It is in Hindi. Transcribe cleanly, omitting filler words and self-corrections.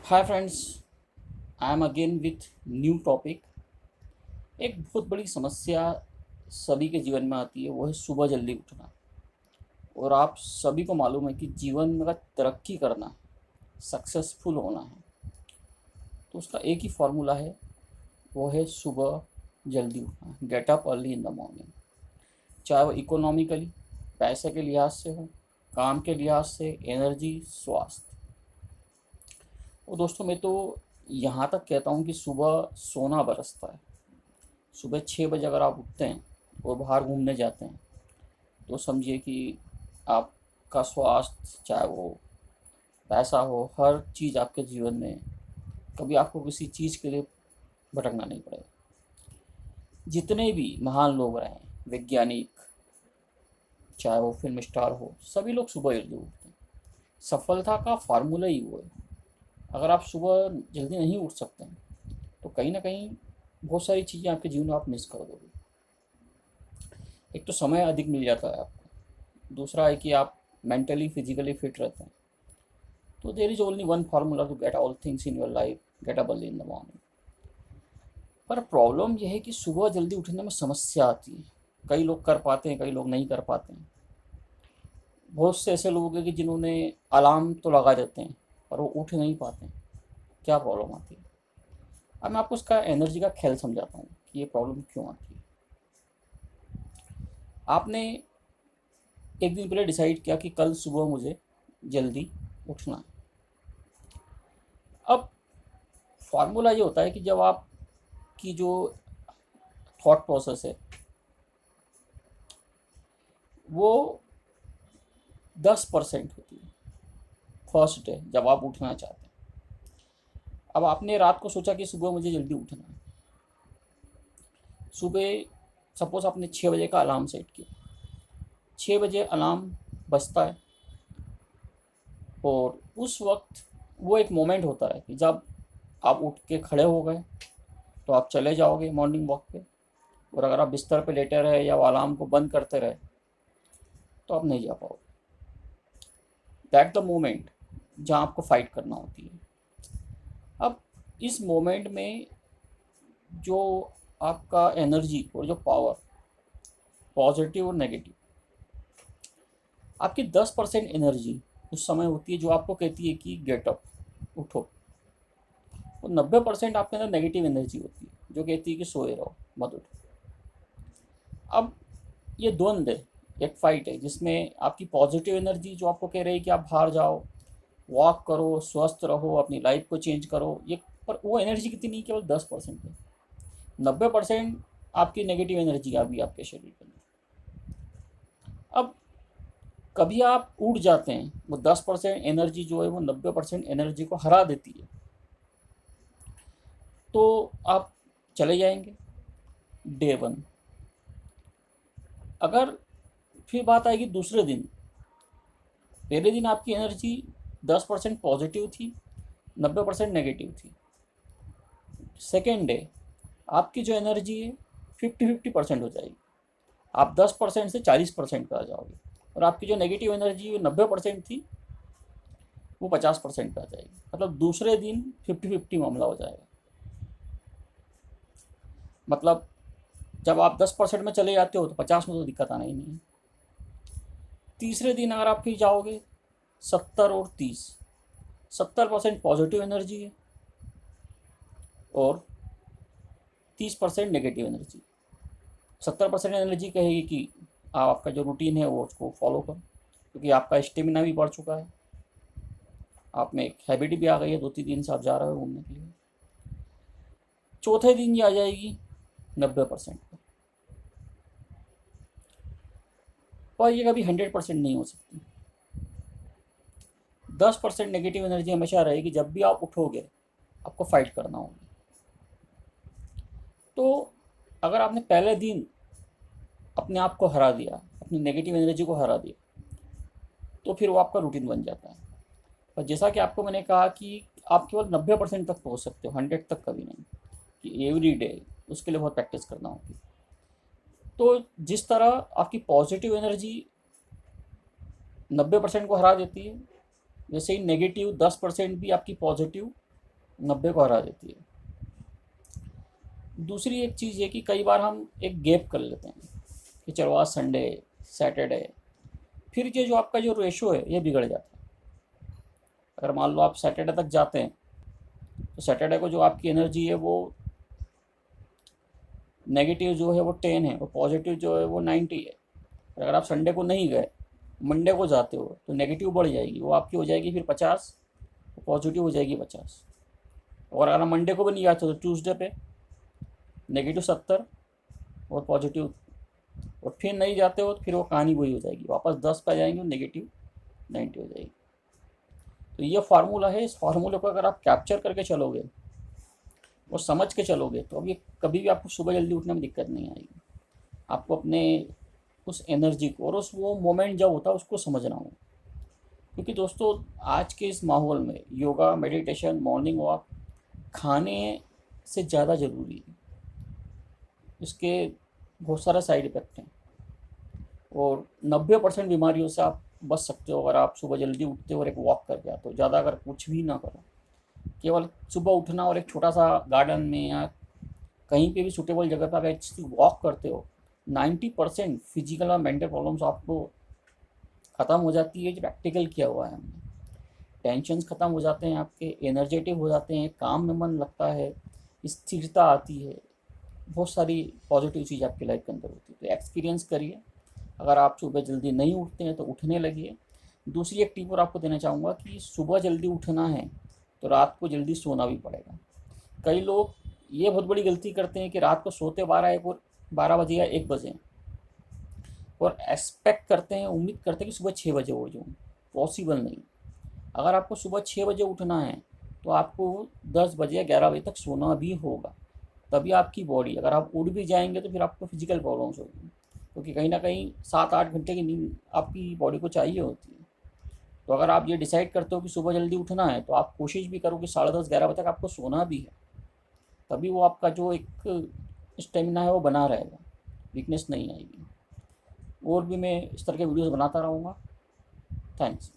Hi friends, I am again with new topic. एक बहुत बड़ी समस्या सभी के जीवन में आती है, वो है सुबह जल्दी उठना। और आप सभी को मालूम है कि जीवन में अगर तरक्की करना है, सक्सेसफुल होना है, तो उसका एक ही फार्मूला है, वो है सुबह जल्दी उठना। Gate up early in the morning. चाहे वो इकोनॉमिकली, पैसे के लिहाज से हो, काम के लिहाज से, एनर्जी, स्वास्थ्य। और दोस्तों, मैं तो यहाँ तक कहता हूँ कि सुबह सोना बरसता है। सुबह 6 बजे अगर आप उठते हैं और बाहर घूमने जाते हैं, तो समझिए कि आपका स्वास्थ्य, चाहे वो पैसा हो, हर चीज़ आपके जीवन में कभी आपको किसी चीज़ के लिए भटकना नहीं पड़ेगा। जितने भी महान लोग रहे हैं, वैज्ञानिक, चाहे वो फिल्म स्टार हो, सभी लोग सुबह जल्दी उठते हैं। सफलता का फार्मूला ही वो है। अगर आप सुबह जल्दी नहीं उठ सकते हैं, तो कहीं ना कहीं बहुत सारी चीज़ें आपके जीवन में आप मिस कर दोगे। एक तो समय अधिक मिल जाता है आपको, दूसरा है कि आप मेंटली फिजिकली फिट रहते हैं। तो there is only one formula to get all things in your life, get up early in the morning. पर प्रॉब्लम यह है कि सुबह जल्दी उठने में समस्या आती है। कई लोग कर पाते हैं, कई लोग नहीं कर पाते हैं। बहुत से ऐसे लोग हैं कि जिन्होंने अलार्म तो लगा देते हैं, पर वो उठ नहीं पाते हैं। क्या प्रॉब्लम आती है? अब मैं आपको उसका एनर्जी का खेल समझाता हूँ कि ये प्रॉब्लम क्यों आती है। आपने एक दिन पहले डिसाइड किया कि कल सुबह मुझे जल्दी उठना है। अब फार्मूला ये होता है कि जब आपकी जो थॉट प्रोसेस है, वो 10% होती है फर्स्ट डे, जब आप उठना चाहते हैं। अब आपने रात को सोचा कि सुबह मुझे जल्दी उठना है। सुबह सपोज आपने 6 बजे का अलार्म सेट किया। 6 बजे अलार्म बजता है, और उस वक्त वो एक मोमेंट होता है कि जब आप उठ के खड़े हो गए, तो आप चले जाओगे मॉर्निंग वॉक पे। और अगर आप बिस्तर पे लेटे रहे या अलार्म को बंद करते रहे, तो आप नहीं जा पाओगे। दैट द मोमेंट जहाँ आपको फाइट करना होती है। अब इस मोमेंट में जो आपका एनर्जी और जो पावर, पॉजिटिव और नेगेटिव, आपकी 10% एनर्जी उस समय होती है जो आपको कहती है कि गेट अप, उठो। और 90% आपके अंदर नेगेटिव एनर्जी होती है जो कहती है कि सोए रहो, मत उठो। अब ये द्वंद्व है, एक फाइट है जिसमें आपकी पॉजिटिव एनर्जी जो आपको कह रही है कि आप बाहर जाओ, वॉक करो, स्वस्थ रहो, अपनी लाइफ को चेंज करो, ये, पर वो एनर्जी कितनी, केवल 10% है। 90% आपकी नेगेटिव एनर्जी आ गई आपके शरीर के अंदर। अब कभी आप उठ जाते हैं, वो 10% एनर्जी जो है वो 90% एनर्जी को हरा देती है, तो आप चले जाएंगे डे वन। अगर फिर बात आएगी दूसरे दिन, पहले दिन आपकी एनर्जी 10% पॉजिटिव थी, 90% नेगेटिव थी। सेकेंड डे आपकी जो एनर्जी है 50-50% हो जाएगी। आप 10% से 40% पे आ जाओगे, और आपकी जो नेगेटिव एनर्जी 90% थी, वो 50% पे आ जाएगी। मतलब दूसरे दिन 50-50 मामला हो जाएगा। मतलब जब आप 10% में चले जाते हो, तो 50 में तो दिक्कत आना ही नहीं है। तीसरे दिन अगर आप फिर जाओगे, 70 और 30, 70% पॉजिटिव एनर्जी है और 30% नेगेटिव एनर्जी। 70% एनर्जी कहेगी कि आपका जो रूटीन है वो उसको फॉलो करो, क्योंकि आपका स्टेमिना भी बढ़ चुका है, आप में एक हैबिट भी आ गई है, 2-3 दिन से आप जा रहे हो घूमने के लिए। चौथे दिन ये आ जाएगी 90% पर ये कभी 100% नहीं हो सकती। 10% नेगेटिव एनर्जी हमेशा रहेगी। जब भी आप उठोगे, आपको फाइट करना होगा। तो अगर आपने पहले दिन अपने आप को हरा दिया, अपनी नेगेटिव एनर्जी को हरा दिया, तो फिर वो आपका रूटीन बन जाता है। और जैसा कि आपको मैंने कहा कि आप केवल 90% तक पहुंच सकते हो, 100 तक कभी नहीं, कि एवरी डे उसके लिए बहुत प्रैक्टिस करना होती है। तो जिस तरह आपकी पॉजिटिव एनर्जी 90% को हरा देती है, वैसे ही नेगेटिव 10% भी आपकी पॉजिटिव 90 को हरा देती है। दूसरी एक चीज़ ये कि कई बार हम एक गैप कर लेते हैं कि चलो आज संडे, सैटरडे, फिर ये जो आपका जो रेशो है ये बिगड़ जाता है। अगर मान लो आप सैटरडे तक जाते हैं तो सैटरडे को जो आपकी एनर्जी है वो नेगेटिव जो है वो 10 है और पॉजिटिव जो है वो 90 है। और अगर आप संडे को नहीं गए, मंडे को जाते हो, तो नेगेटिव बढ़ जाएगी, वो आपकी हो जाएगी फिर 50, पॉजिटिव हो जाएगी 50। और अगर आप मंडे को भी नहीं आते तो ट्यूसडे पे -70 और पॉजिटिव, और फिर नहीं जाते हो तो फिर वो कहानी वही हो जाएगी, वापस 10 पे जाएंगे और -90 हो जाएगी। तो ये फार्मूला है, इस फार्मूले को अगर आप कैप्चर करके चलोगे और समझ के चलोगे तो अब ये कभी भी आपको सुबह जल्दी उठने में दिक्कत नहीं आएगी। आपको अपने उस एनर्जी को और उस वो मोमेंट जब होता है उसको समझना हो। क्योंकि दोस्तों आज के इस माहौल में योगा, मेडिटेशन, मॉर्निंग वॉक खाने से ज़्यादा ज़रूरी है। इसके बहुत सारे साइड इफ़ेक्ट हैं और 90% बीमारियों से आप बच सकते हो अगर आप सुबह जल्दी उठते हो और एक वॉक करके आते हो। ज़्यादा अगर कुछ भी ना करो, केवल सुबह उठना और एक छोटा सा गार्डन में या कहीं पे भी सूटेबल जगह पर अगर वॉक करते हो, 90% फिजिकल और मेंटल प्रॉब्लम्स आपको ख़त्म हो जाती है। जो प्रैक्टिकल किया हुआ है हमने, टेंशन्स ख़त्म हो जाते हैं, आपके एनर्जेटिक हो जाते हैं, काम में मन लगता है, स्थिरता आती है, बहुत सारी पॉजिटिव चीज़ आपकी लाइफ के अंदर होती है। तो एक्सपीरियंस करिए। अगर आप सुबह जल्दी नहीं उठते हैं तो उठने लगिए। दूसरी एक टिप और आपको देना चाहूँगा कि सुबह जल्दी उठना है तो रात को जल्दी सोना भी पड़ेगा। कई लोग ये बहुत बड़ी गलती करते हैं कि रात को सोते 12 बजे या 1 बजे और एक्सपेक्ट करते हैं, उम्मीद करते हैं कि सुबह 6 बजे उठ जाऊँ। पॉसिबल नहीं। अगर आपको सुबह 6 बजे उठना है तो आपको 10 बजे या 11 बजे तक सोना भी होगा। तभी आपकी बॉडी, अगर आप उठ भी जाएंगे तो फिर आपको फिजिकल प्रॉब्लम्स होगी, क्योंकि कहीं ना कहीं 7-8 घंटे की नींद आपकी बॉडी को चाहिए होती है। तो अगर आप ये डिसाइड करते हो कि सुबह जल्दी उठना है तो आप कोशिश भी करो कि 10:30-11 बजे तक आपको सोना भी है। तभी वो आपका जो एक स्टेमिना है वो बना रहेगा, वीकनेस नहीं आएगी। और भी मैं इस तरह के वीडियोस बनाता रहूँगा। थैंक्स।